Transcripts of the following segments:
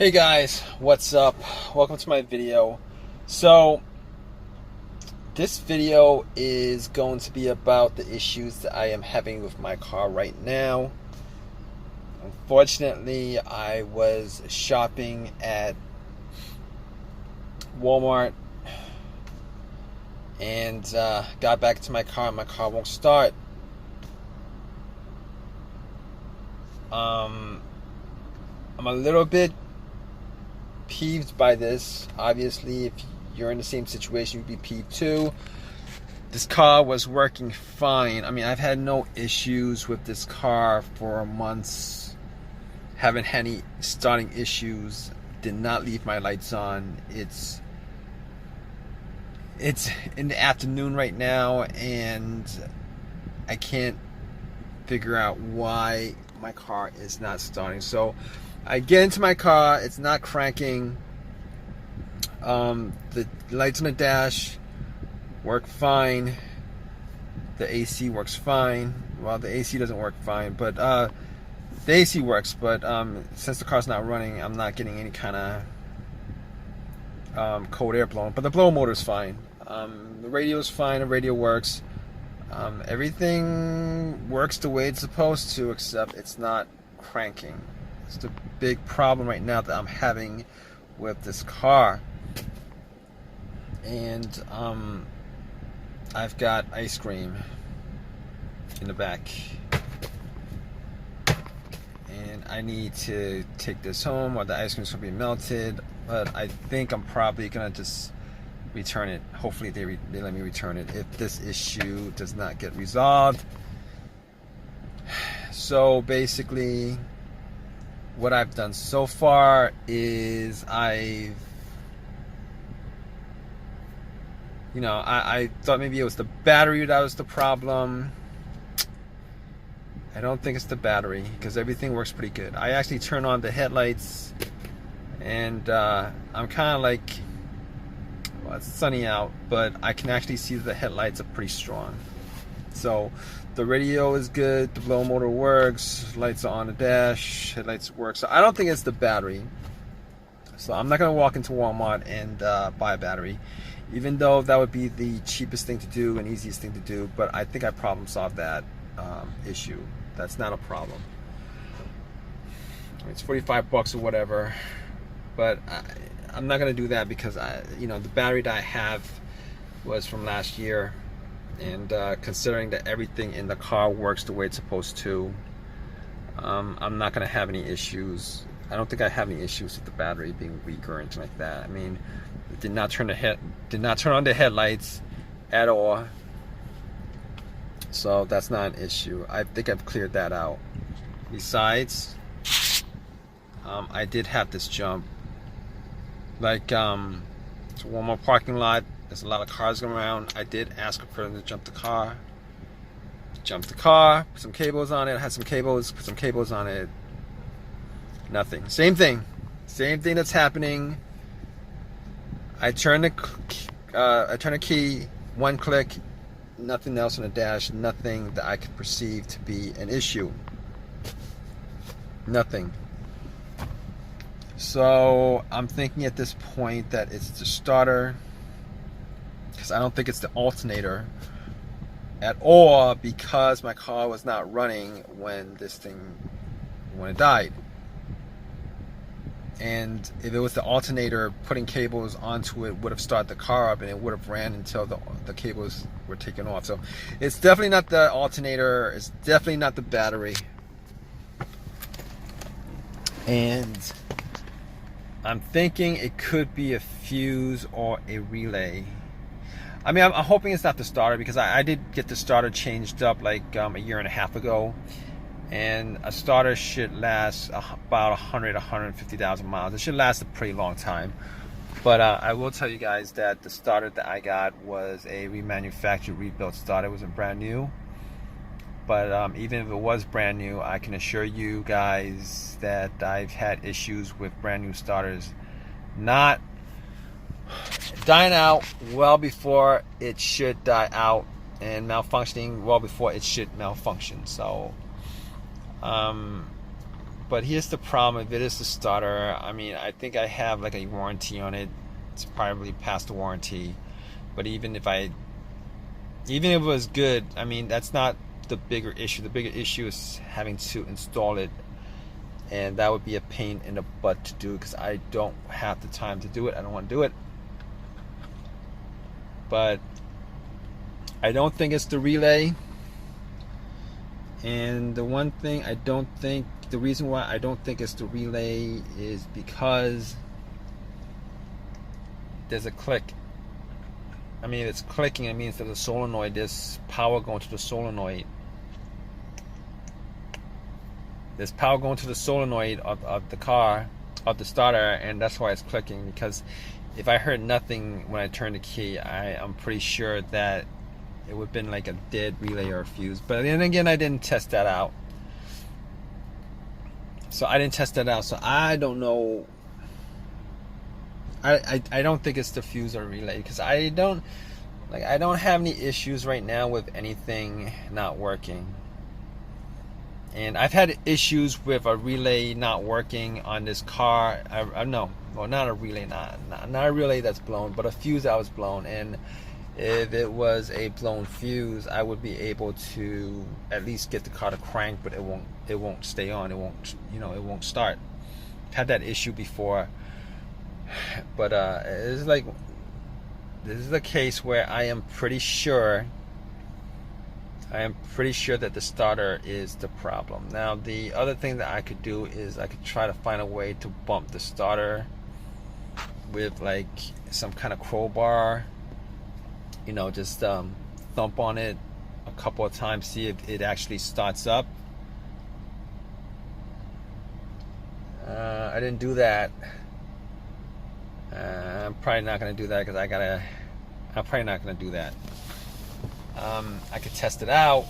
Hey guys, what's up? Welcome to my video. So this video is going to be about the issues that I am having with my car right now. Unfortunately, I was shopping at Walmart and got back to my car and my car won't start. I'm a little bit peeved by this. Obviously, if you're in the same situation, you'd be peeved too. This car was working fine. I mean, I've had no issues with this car for months. Haven't had any starting issues. Did not leave my lights on. It's in the afternoon right now, and I can't figure out why my car is not starting. So I get into my car, it's not cranking. The lights on the dash work fine. The AC works fine. Well, the AC doesn't work fine, but the AC works. But since the car's not running, I'm not getting any kind of cold air blowing. But the blower motor is fine. The radio is fine. The radio works. Everything works the way it's supposed to, except it's not cranking. It's the big problem right now that I'm having with this car. And I've got ice cream in the back, and I need to take this home or the ice cream's gonna be melted. But I think I'm probably gonna just return it. Hopefully they let me return it if this issue does not get resolved. So basically, what I've done so far is I thought maybe it was the battery that was the problem. I don't think it's the battery, because everything works pretty good. I actually turn on the headlights, and I'm kind of like, well, it's sunny out, but I can actually see that the headlights are pretty strong. So the radio is good, the blower motor works, lights are on the dash, headlights work. So I don't think it's the battery. So I'm not going to walk into Walmart and buy a battery, even though that would be the cheapest thing to do and easiest thing to do. But I think I problem solved that issue. That's not a problem. It's 45 bucks or whatever, but I'm not going to do that, because the battery that I have was from last year. And considering that everything in the car works the way it's supposed to, I'm not going to have any issues. I don't think I have any issues with the battery being weak or anything like that. I mean, it did not turn on the headlights at all. So that's not an issue. I think I've cleared that out. Besides, I did have this jump. Like, it's a Walmart parking lot. There's a lot of cars going around. I did ask for them to jump the car. Jumped the car, put some cables on it. I had some cables, put some cables on it. Nothing. Same thing. Same thing that's happening. I turn the key, one click, nothing else on the dash, nothing that I could perceive to be an issue. Nothing. So I'm thinking at this point that it's the starter, because I don't think it's the alternator at all, because my car was not running when it died. And if it was the alternator, putting cables onto it would have started the car up, and it would have ran until the cables were taken off. So it's definitely not the alternator. It's definitely not the battery. And I'm thinking it could be a fuse or a relay. I mean, I'm hoping it's not the starter, because I did get the starter changed up like a year and a half ago. And a starter should last about 150,000 miles. It should last a pretty long time. But I will tell you guys that the starter that I got was a remanufactured, rebuilt starter. It wasn't brand new. But even if it was brand new, I can assure you guys that I've had issues with brand new starters not dying out well before it should die out, and malfunctioning well before it should malfunction. So But here's the problem: if it is the starter, I mean, I think I have like a warranty on it. It's probably past the warranty. But even if it was good, I mean, that's not the bigger issue. The bigger issue is having to install it, and that would be a pain in the butt to do because I don't have the time to do it. I don't want to do it. But I don't think it's the relay. And the one thing the reason why I don't think it's the relay is because there's a click. I mean, if it's clicking, it means that the solenoid, there's power going to the solenoid. There's power going to the solenoid of the car, of the starter, and that's why it's clicking. Because if I heard nothing when I turned the key, I'm pretty sure that it would have been like a dead relay or a fuse. But then again, I didn't test that out. So I don't know. I don't think it's the fuse or relay, because I don't have any issues right now with anything not working. And I've had issues with a relay not working on this car. Not a relay, not a relay that's blown, but a fuse that was blown. And if it was a blown fuse, I would be able to at least get the car to crank, but it won't stay on. It won't start. I've had that issue before. But it's like, this is a case where I am pretty sure that the starter is the problem. Now, the other thing that I could do is I could try to find a way to bump the starter with like some kind of crowbar. Just thump on it a couple of times, see if it actually starts up. I didn't do that. I'm probably not going to do that because I'm probably not going to do that. I could test it out,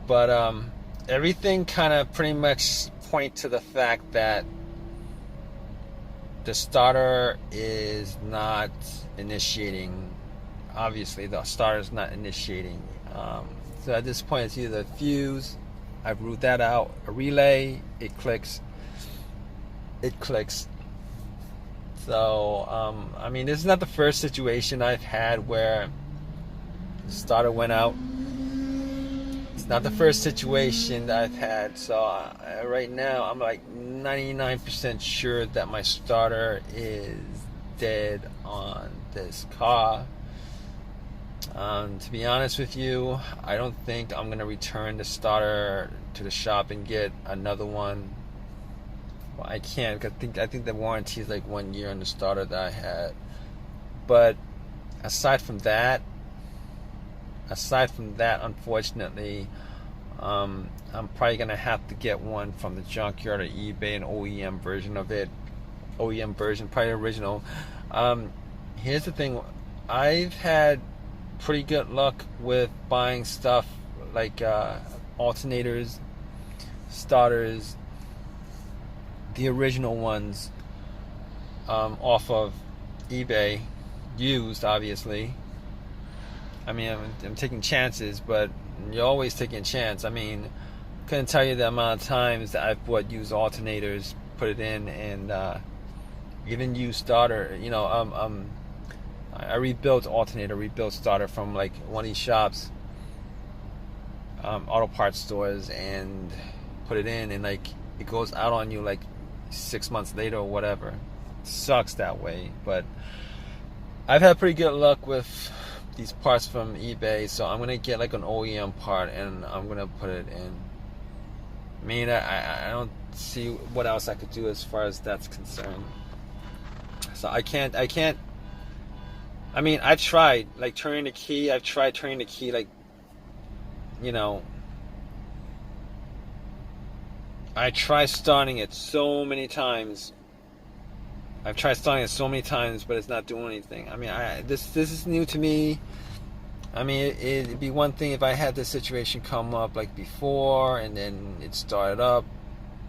but everything kind of pretty much point to the fact that the starter is not initiating. Obviously, the starter is not initiating. So at this point, it's either a fuse. I've ruled that out. A relay, it clicks. So, I mean, this is not the first situation I've had where the starter went out. It's not the first situation that I've had. So, right now, I'm like 99% sure that my starter is dead on this car. To be honest with you, I don't think I'm going to return the starter to the shop and get another one. I can't, because I think the warranty is like 1 year on the starter that I had. But aside from that, unfortunately, I'm probably gonna have to get one from the junkyard or eBay, an OEM version of it. OEM version, probably original. Here's the thing: I've had pretty good luck with buying stuff like alternators, starters, the original ones, off of eBay, used, obviously. I mean, I'm taking chances, but you're always taking a chance. I mean, couldn't tell you the amount of times that I've bought used alternators, put it in, and even used starter. I rebuilt starter from like one of these shops, auto parts stores, and put it in, and like it goes out on you like 6 months later or whatever. It sucks that way, but I've had pretty good luck with these parts from eBay, so I'm gonna get like an OEM part and I'm gonna put it in. I mean, I don't see what else I could do as far as that's concerned. So I can't. I mean, I've tried like turning the key. Like, I tried starting it so many times. But it's not doing anything. I mean, this is new to me. I mean, it'd be one thing if I had this situation come up like before, and then it started up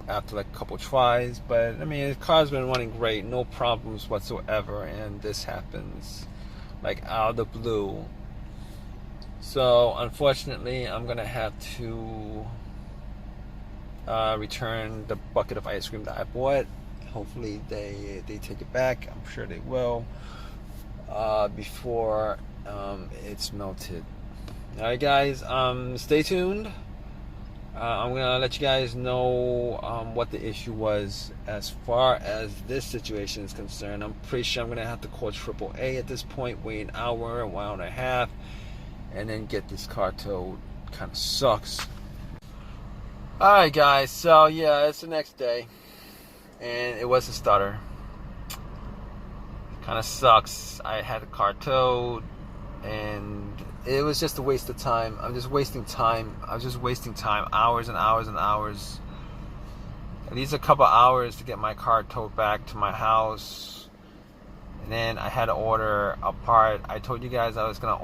after like a couple tries. But I mean, the car's been running great, no problems whatsoever, and this happens like out of the blue. So unfortunately, I'm gonna have to return the bucket of ice cream that I bought. Hopefully they take it back. I'm sure they will before it's melted. All right, guys. Stay tuned. I'm gonna let you guys know what the issue was as far as this situation is concerned. I'm pretty sure I'm gonna have to call AAA at this point, wait an hour and a half, and then get this car towed. Kind of sucks. All right, guys. So yeah, it's the next day, and it was a stutter. Kind of sucks. I had the car towed, and it was just a waste of time. I'm just wasting time. I was just wasting time, hours and hours and hours. At least a couple hours to get my car towed back to my house. And then I had to order a part. I told you guys I was gonna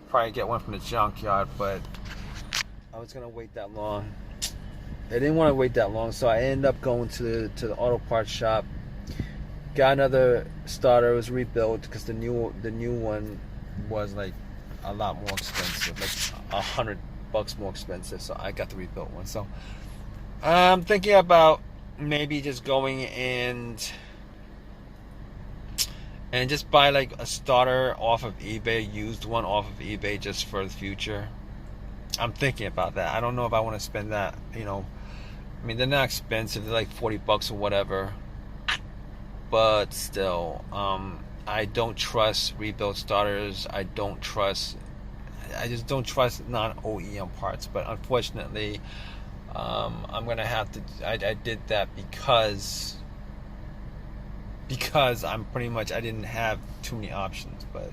probably get one from the junkyard, but I was gonna wait that long. I didn't want to wait that long, so I ended up going to the auto parts shop. Got another starter. It was rebuilt because the new one was like a lot more expensive, like $100 more expensive. So I got the rebuilt one. So I'm thinking about maybe just going and just buy like a starter off of eBay, used one off of eBay, just for the future. I'm thinking about that. I don't know if I want to spend that. I mean, they're not expensive. They're like $40 or whatever. But still, I don't trust rebuilt starters. I just don't trust non-OEM parts. But unfortunately, I'm gonna have to. I did that because I'm pretty much, I didn't have too many options. But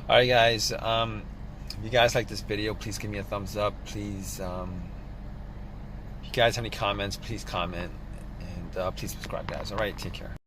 all right, guys. If you guys like this video, please give me a thumbs up. Please, if you guys have any comments, please comment, and please subscribe, guys. All right, take care.